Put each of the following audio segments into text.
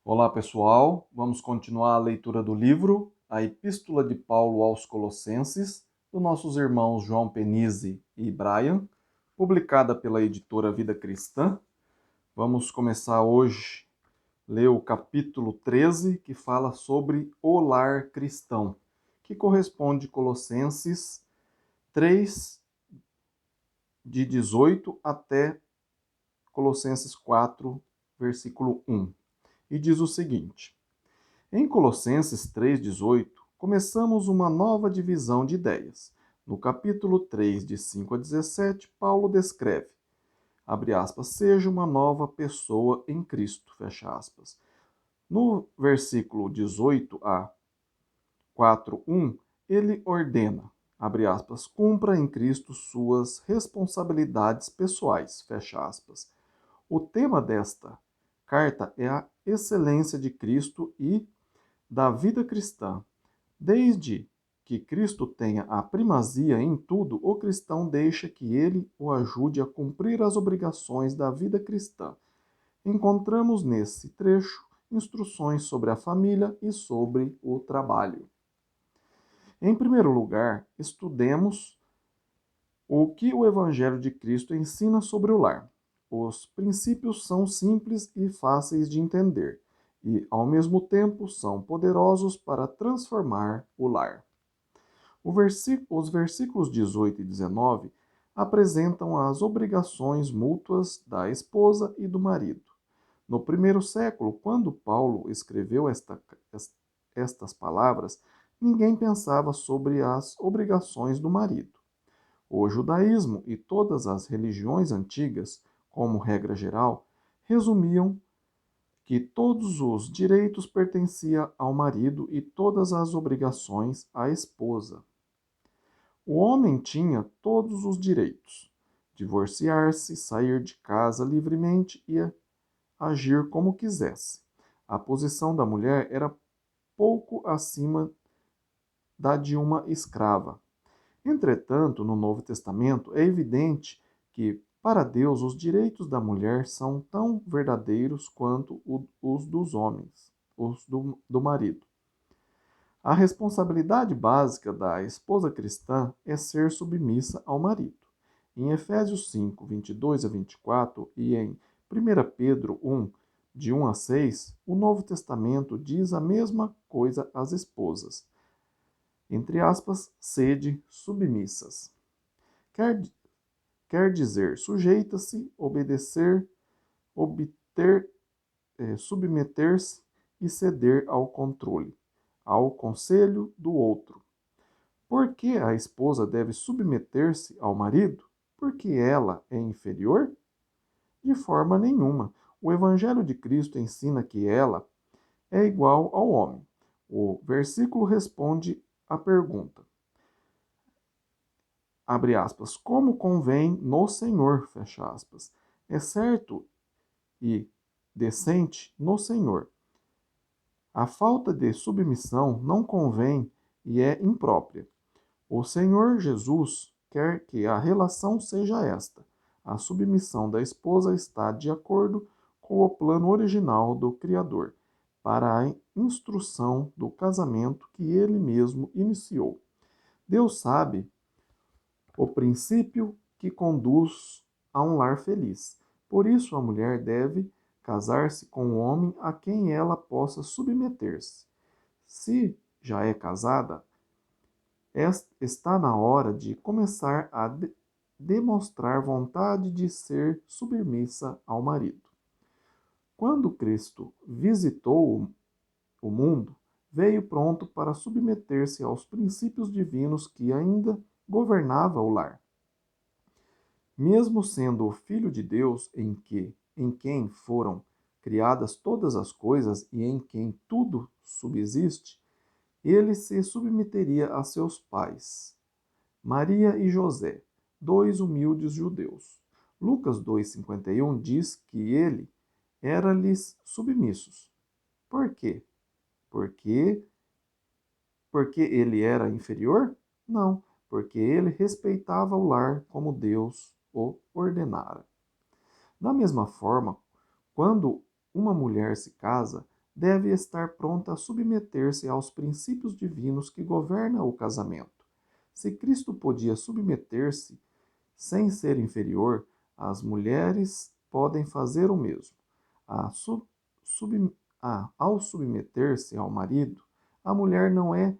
Olá, pessoal. Vamos continuar a leitura do livro A Epístola de Paulo aos Colossenses, dos nossos irmãos João Penise e Brian, publicada pela editora Vida Cristã. Vamos começar hoje a ler o capítulo 13, que fala sobre o lar cristão, que corresponde a Colossenses 3, de 18 até Colossenses 4, versículo 1. E diz o seguinte: Em Colossenses 3,18, começamos uma nova divisão de ideias. No capítulo 3, de 5 a 17, Paulo descreve, abre aspas, seja uma nova pessoa em Cristo, fecha aspas. No versículo 18 a 4:1, ele ordena, abre aspas, cumpra em Cristo suas responsabilidades pessoais, fecha aspas. O tema desta carta é a excelência de Cristo e da vida cristã. Desde que Cristo tenha a primazia em tudo, o cristão deixa que ele o ajude a cumprir as obrigações da vida cristã. Encontramos nesse trecho instruções sobre a família e sobre o trabalho. Em primeiro lugar, estudemos o que o Evangelho de Cristo ensina sobre o lar. Os princípios são simples e fáceis de entender, e, ao mesmo tempo, são poderosos para transformar o lar. Os versículos 18 e 19 apresentam as obrigações mútuas da esposa e do marido. No primeiro século, quando Paulo escreveu estas palavras, ninguém pensava sobre as obrigações do marido. O judaísmo e todas as religiões antigas, como regra geral, resumiam que todos os direitos pertenciam ao marido e todas as obrigações à esposa. O homem tinha todos os direitos: divorciar-se, sair de casa livremente e agir como quisesse. A posição da mulher era pouco acima da de uma escrava. Entretanto, no Novo Testamento, é evidente que, para Deus, os direitos da mulher são tão verdadeiros quanto os dos homens, os do marido. A responsabilidade básica da esposa cristã é ser submissa ao marido. Em Efésios 5, 22 a 24 e em 1 Pedro 1, de 1 a 6, o Novo Testamento diz a mesma coisa às esposas. Entre aspas, sede submissas. Quer dizer, sujeita-se, obedecer, obter, submeter-se e ceder ao controle, ao conselho do outro. Por que a esposa deve submeter-se ao marido? Porque ela é inferior? De forma nenhuma. O Evangelho de Cristo ensina que ela é igual ao homem. O versículo responde à pergunta. Abre aspas, como convém no Senhor, fecha aspas. É certo e decente no Senhor. A falta de submissão não convém e é imprópria. O Senhor Jesus quer que a relação seja esta. A submissão da esposa está de acordo com o plano original do Criador, para a instrução do casamento que ele mesmo iniciou. Deus sabe o princípio que conduz a um lar feliz. Por isso, a mulher deve casar-se com um homem a quem ela possa submeter-se. Se já é casada, está na hora de começar a demonstrar vontade de ser submissa ao marido. Quando Cristo visitou o mundo, veio pronto para submeter-se aos princípios divinos que ainda governava o lar. Mesmo sendo o Filho de Deus em quem foram criadas todas as coisas e em quem tudo subsiste, ele se submeteria a seus pais, Maria e José, dois humildes judeus. Lucas 2,51 diz que ele era-lhes submissos. Por quê? Porque, porque ele era inferior? Não, porque ele respeitava o lar como Deus o ordenara. Da mesma forma, quando uma mulher se casa, deve estar pronta a submeter-se aos princípios divinos que governam o casamento. Se Cristo podia submeter-se sem ser inferior, as mulheres podem fazer o mesmo. A sub, ao submeter-se ao marido, a mulher não é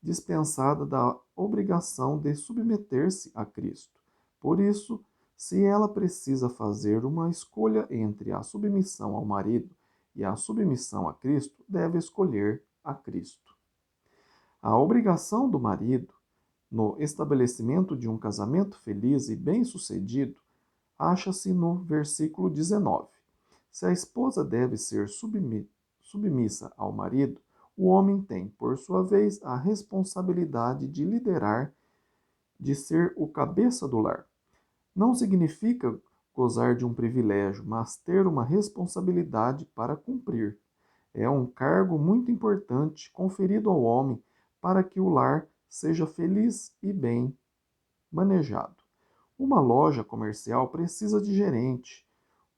dispensada da obrigação de submeter-se a Cristo. Por isso, se ela precisa fazer uma escolha entre a submissão ao marido e a submissão a Cristo, deve escolher a Cristo. A obrigação do marido no estabelecimento de um casamento feliz e bem-sucedido acha-se no versículo 19. Se a esposa deve ser submissa ao marido, o homem tem, por sua vez, a responsabilidade de liderar, de ser o cabeça do lar. Não significa gozar de um privilégio, mas ter uma responsabilidade para cumprir. É um cargo muito importante conferido ao homem para que o lar seja feliz e bem manejado. Uma loja comercial precisa de gerente,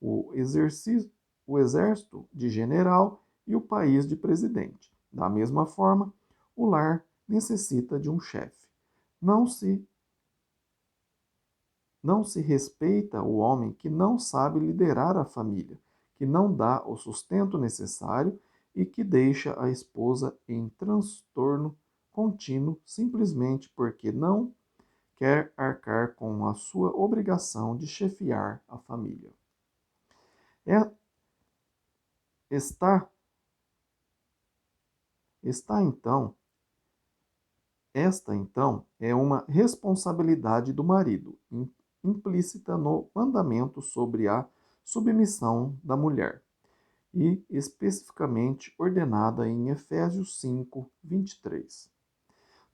o exército de general e o país de presidente. Da mesma forma, o lar necessita de um chefe. Não se não se respeita o homem que não sabe liderar a família, que não dá o sustento necessário e que deixa a esposa em transtorno contínuo simplesmente porque não quer arcar com a sua obrigação de chefiar a família. É, está, está então, esta então é uma responsabilidade do marido, implícita no mandamento sobre a submissão da mulher, e especificamente ordenada em Efésios 5, 23.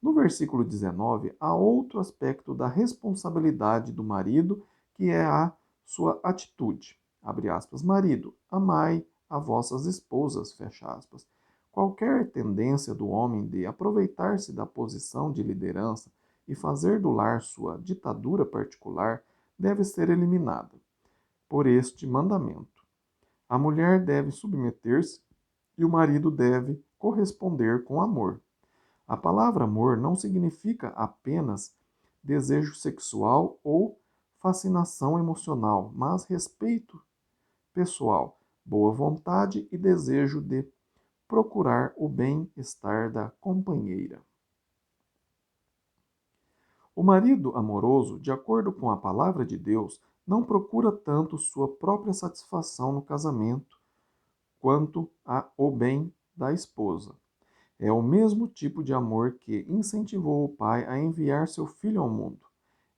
No versículo 19, há outro aspecto da responsabilidade do marido, que é a sua atitude. Abre aspas, marido, amai a vossas esposas, fecha aspas. Qualquer tendência do homem de aproveitar-se da posição de liderança e fazer do lar sua ditadura particular deve ser eliminada por este mandamento. A mulher deve submeter-se e o marido deve corresponder com amor. A palavra amor não significa apenas desejo sexual ou fascinação emocional, mas respeito pessoal, boa vontade e desejo de procurar o bem-estar da companheira. O marido amoroso, de acordo com a palavra de Deus, não procura tanto sua própria satisfação no casamento quanto o bem da esposa. É o mesmo tipo de amor que incentivou o pai a enviar seu filho ao mundo.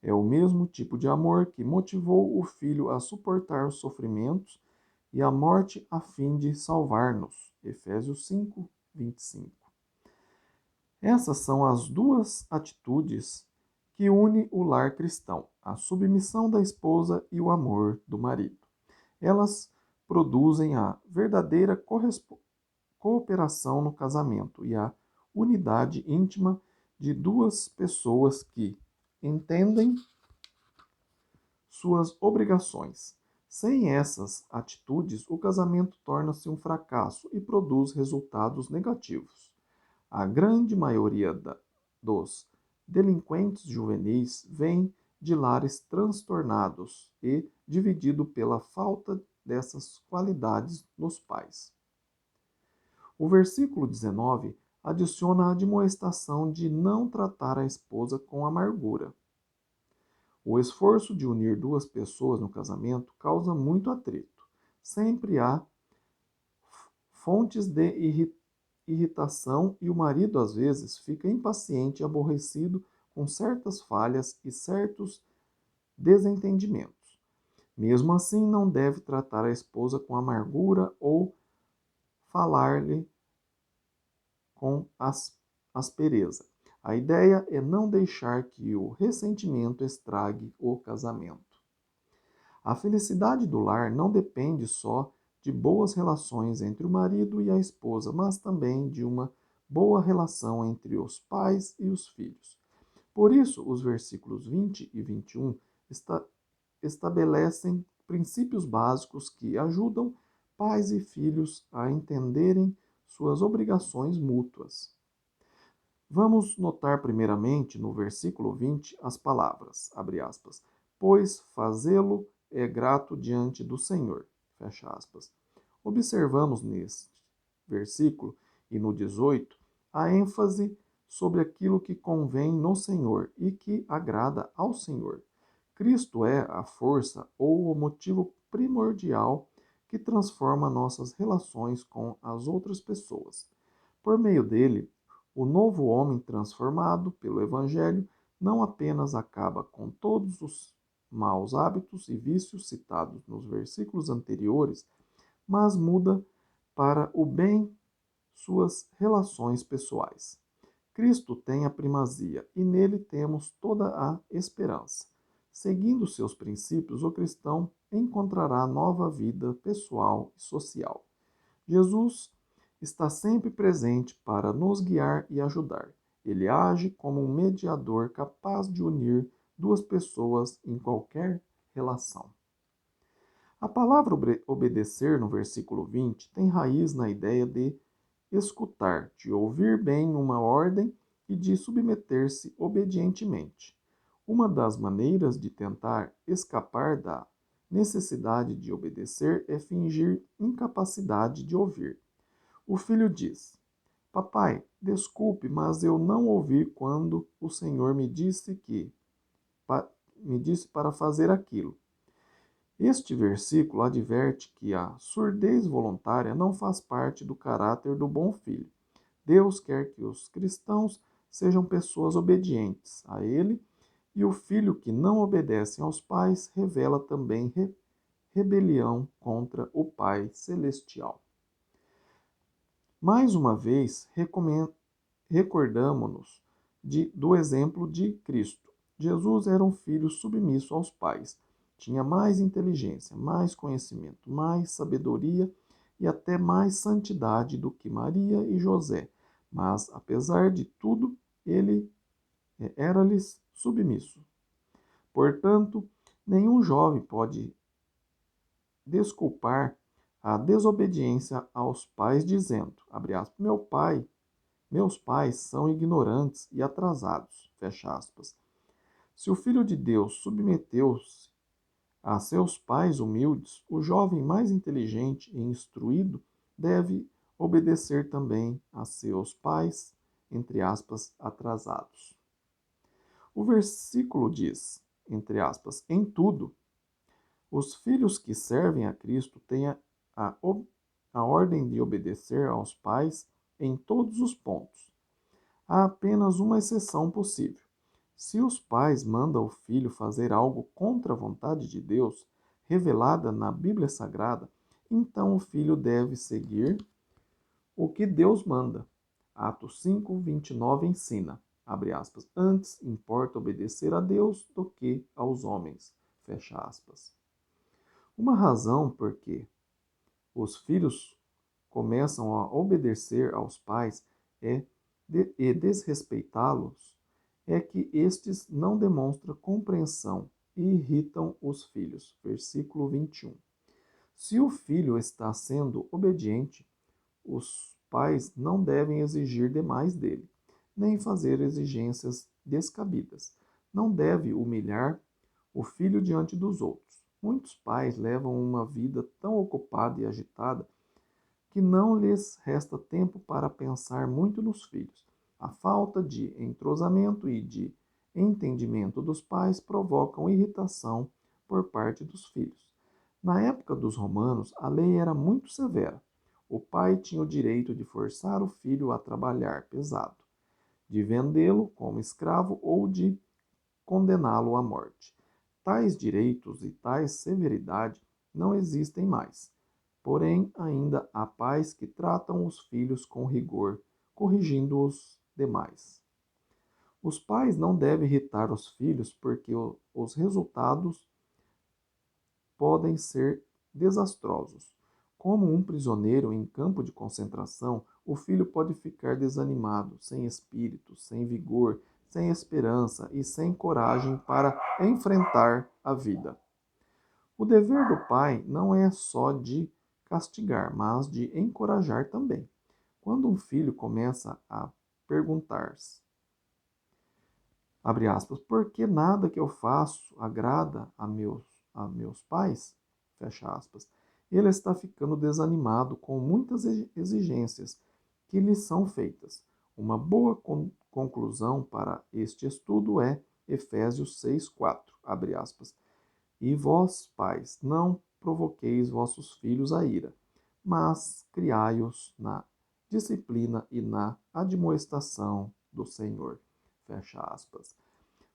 É o mesmo tipo de amor que motivou o filho a suportar os sofrimentos e a morte a fim de salvar-nos. Efésios 5, 25. Essas são as duas atitudes que unem o lar cristão, a submissão da esposa e o amor do marido. Elas produzem a verdadeira cooperação no casamento e a unidade íntima de duas pessoas que entendem suas obrigações. Sem essas atitudes, o casamento torna-se um fracasso e produz resultados negativos. A grande maioria dos delinquentes juvenis vem de lares transtornados e dividido pela falta dessas qualidades nos pais. O versículo 19 adiciona a admoestação de não tratar a esposa com amargura. O esforço de unir duas pessoas no casamento causa muito atrito. Sempre há fontes de irritação e o marido às vezes fica impaciente e aborrecido com certas falhas e certos desentendimentos. Mesmo assim, não deve tratar a esposa com amargura ou falar-lhe com aspereza. A ideia é não deixar que o ressentimento estrague o casamento. A felicidade do lar não depende só de boas relações entre o marido e a esposa, mas também de uma boa relação entre os pais e os filhos. Por isso, os versículos 20 e 21 estabelecem princípios básicos que ajudam pais e filhos a entenderem suas obrigações mútuas. Vamos notar primeiramente no versículo 20 as palavras, abre aspas, pois fazê-lo é grato diante do Senhor, fecha aspas. Observamos neste versículo e no 18 a ênfase sobre aquilo que convém no Senhor e que agrada ao Senhor. Cristo é a força ou o motivo primordial que transforma nossas relações com as outras pessoas. Por meio dele, o novo homem transformado pelo Evangelho não apenas acaba com todos os maus hábitos e vícios citados nos versículos anteriores, mas muda para o bem suas relações pessoais. Cristo tem a primazia e nele temos toda a esperança. Seguindo seus princípios, o cristão encontrará nova vida pessoal e social. Jesus está sempre presente para nos guiar e ajudar. Ele age como um mediador capaz de unir duas pessoas em qualquer relação. A palavra obedecer no versículo 20 tem raiz na ideia de escutar, de ouvir bem uma ordem e de submeter-se obedientemente. Uma das maneiras de tentar escapar da necessidade de obedecer é fingir incapacidade de ouvir. O filho diz: Papai, desculpe, mas eu não ouvi quando o Senhor me disse para fazer aquilo. Este versículo adverte que a surdez voluntária não faz parte do caráter do bom filho. Deus quer que os cristãos sejam pessoas obedientes a Ele, e o filho que não obedece aos pais revela também rebelião contra o Pai Celestial. Mais uma vez, recordamo-nos do exemplo de Cristo. Jesus era um filho submisso aos pais. Tinha mais inteligência, mais conhecimento, mais sabedoria e até mais santidade do que Maria e José. Mas, apesar de tudo, ele era-lhes submisso. Portanto, nenhum jovem pode desculpar a desobediência aos pais dizendo, abre aspas, meus pais são ignorantes e atrasados, fecha aspas. Se o Filho de Deus submeteu-se a seus pais humildes, o jovem mais inteligente e instruído deve obedecer também a seus pais, entre aspas, atrasados. O versículo diz, entre aspas, em tudo, os filhos que servem a Cristo têm a ordem de obedecer aos pais em todos os pontos. Há apenas uma exceção possível. Se os pais mandam o filho fazer algo contra a vontade de Deus, revelada na Bíblia Sagrada, então o filho deve seguir o que Deus manda. Atos 5, 29 ensina, abre aspas, antes importa obedecer a Deus do que aos homens, fecha aspas. Uma razão por que os filhos começam a obedecer aos pais e desrespeitá-los é que estes não demonstram compreensão e irritam os filhos. Versículo 21. Se o filho está sendo obediente, os pais não devem exigir demais dele, nem fazer exigências descabidas. Não deve humilhar o filho diante dos outros. Muitos pais levam uma vida tão ocupada e agitada que não lhes resta tempo para pensar muito nos filhos. A falta de entrosamento e de entendimento dos pais provocam irritação por parte dos filhos. Na época dos romanos, a lei era muito severa. O pai tinha o direito de forçar o filho a trabalhar pesado, de vendê-lo como escravo ou de condená-lo à morte. Tais direitos e tais severidade não existem mais. Porém, ainda há pais que tratam os filhos com rigor, corrigindo os demais. Os pais não devem irritar os filhos porque os resultados podem ser desastrosos. Como um prisioneiro em campo de concentração, o filho pode ficar desanimado, sem espírito, sem vigor, sem esperança e sem coragem para enfrentar a vida. O dever do pai não é só de castigar, mas de encorajar também. Quando um filho começa a perguntar-se, abre aspas, por que nada que eu faço agrada a meus pais? Fecha aspas. Ele está ficando desanimado com muitas exigências que lhe são feitas. Uma boa conclusão para este estudo é Efésios 6:4, abre aspas. E vós, pais, não provoqueis vossos filhos a ira, mas criai-os na disciplina e na admoestação do Senhor. Fecha aspas.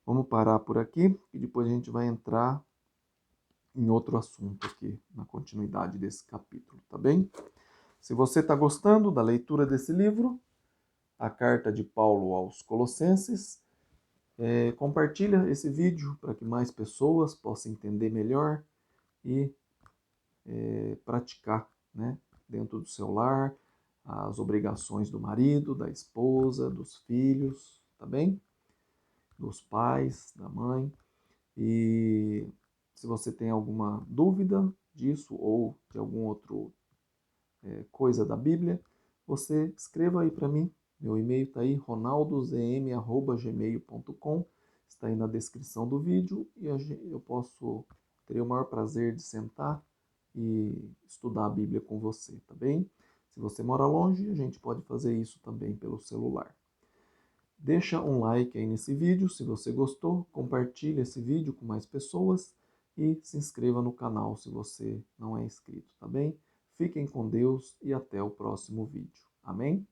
Vamos parar por aqui e depois a gente vai entrar em outro assunto aqui, na continuidade desse capítulo, tá bem? Se você está gostando da leitura desse livro, a carta de Paulo aos Colossenses, compartilha esse vídeo para que mais pessoas possam entender melhor e praticar, né, dentro do seu lar, as obrigações do marido, da esposa, dos filhos, tá bem? Dos pais, da mãe. E se você tem alguma dúvida disso ou de algum outro coisa da Bíblia, você escreva aí para mim. Meu e-mail está aí, ronaldozm@gmail.com. Está aí na descrição do vídeo e eu terei o maior prazer de sentar e estudar a Bíblia com você, tá bem? Se você mora longe, a gente pode fazer isso também pelo celular. Deixa um like aí nesse vídeo se você gostou, compartilhe esse vídeo com mais pessoas e se inscreva no canal se você não é inscrito, tá bem? Fiquem com Deus e até o próximo vídeo. Amém?